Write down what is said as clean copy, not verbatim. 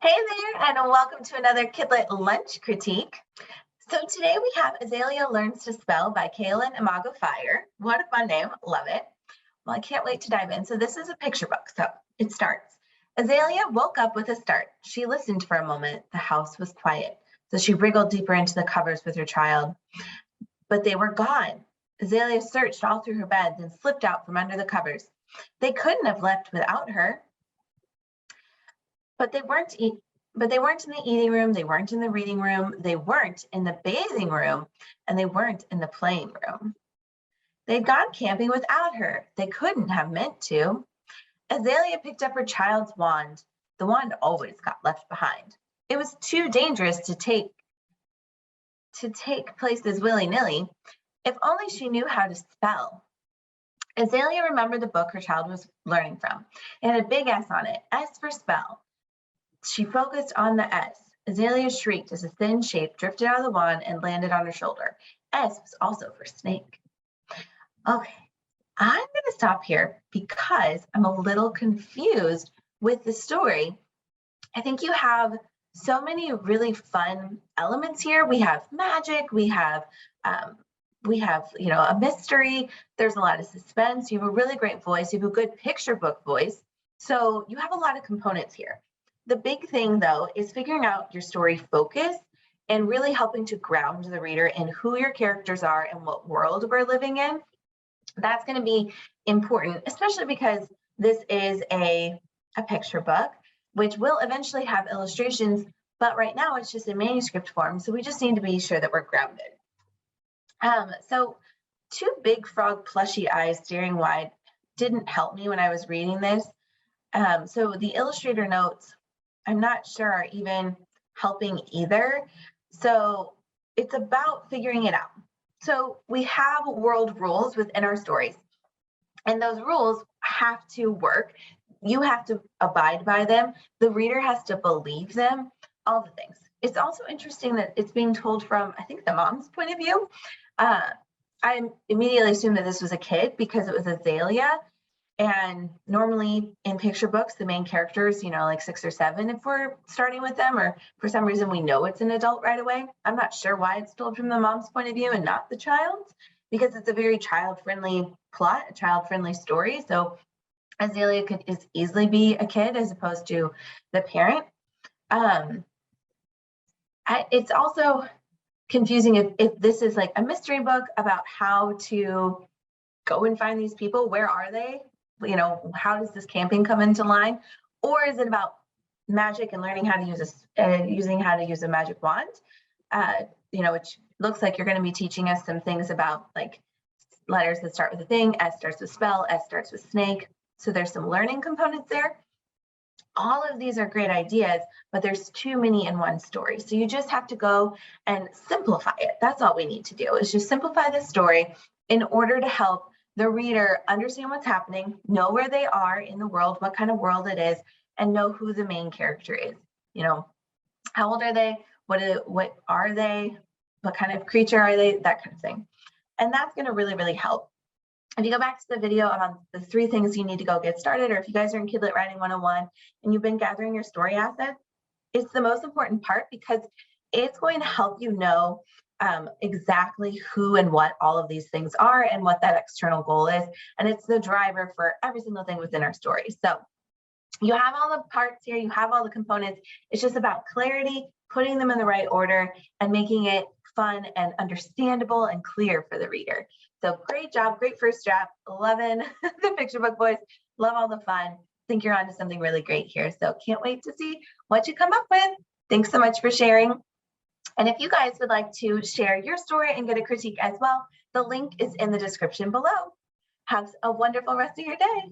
Hey there, and welcome to another Kidlit Lunch Critique. So today we have Azalea Learns to Spell by Kaolin Imago Fire. What a fun name, love it. Well, I can't wait to dive in. So this is a picture book, so it starts. Azalea woke up with a start. She listened for a moment. The house was quiet, so she wriggled deeper into the covers with her child. But they were gone. Azalea searched all through her bed, then slipped out from under the covers. They couldn't have left without her. But they weren't in the eating room, they weren't in the reading room, they weren't in the bathing room, and they weren't in the playing room. They'd gone camping without her. They couldn't have meant to. Azalea picked up her child's wand. The wand always got left behind. It was too dangerous to take places willy-nilly. If only she knew how to spell. Azalea remembered the book her child was learning from. It had a big S on it, S for spell. She focused on the S. Azalea shrieked as a thin shape drifted out of the wand and landed on her shoulder. S was also for snake. Okay, I'm going to stop here because I'm a little confused with the story. I think you have so many really fun elements here. We have magic, we have a mystery. There's a lot of suspense. You have a really great voice. You have a good picture book voice. So you have a lot of components here. The big thing, though, is figuring out your story focus and really helping to ground the reader in who your characters are and what world we're living in. That's going to be important, especially because this is a picture book, which will eventually have illustrations, but right now it's just in manuscript form, so we just need to be sure that we're grounded. So two big frog plushy eyes staring wide didn't help me when I was reading this. So the illustrator notes, I'm not sure are even helping either. So it's about figuring it out. So we have world rules within our stories, and those rules have to work. You have to abide by them. The reader has to believe them, all the things. It's also interesting that it's being told from, I think, the mom's point of view. I immediately assumed that this was a kid because it was Azalea. And normally in picture books, the main characters, like 6 or 7, if we're starting with them, or for some reason we know it's an adult right away. I'm not sure why it's told from the mom's point of view and not the child's, because it's a very child-friendly plot, a child-friendly story. So Azalea could easily be a kid as opposed to the parent. It's also confusing if this is like a mystery book about how to go and find these people. Where are they? How does this camping come into line? Or is it about magic and learning how to use using how to use a magic wand? Which looks like you're going to be teaching us some things about like letters that start with a thing. S starts with spell, S starts with snake. So there's some learning components there. All of these are great ideas, but there's too many in one story. So you just have to go and simplify it. That's all we need to do, is just simplify the story in order to help the reader understand what's happening, know where they are in the world, what kind of world it is, and know who the main character is. How old are they? What are they? What kind of creature are they? That kind of thing. And that's going to really, really help. If you go back to the video on the 3 things you need to go get started, or if you guys are in Kidlit Writing 101 and you've been gathering your story assets, it's the most important part because it's going to help you know exactly who and what all of these things are and what that external goal is. And it's the driver for every single thing within our story. So you have all the parts here, you have all the components. It's just about clarity, putting them in the right order, and making it fun and understandable and clear for the reader. So great job, great first draft. Loving the picture book voice, love all the fun. Think you're onto something really great here. So can't wait to see what you come up with. Thanks so much for sharing. And if you guys would like to share your story and get a critique as well, the link is in the description below. Have a wonderful rest of your day.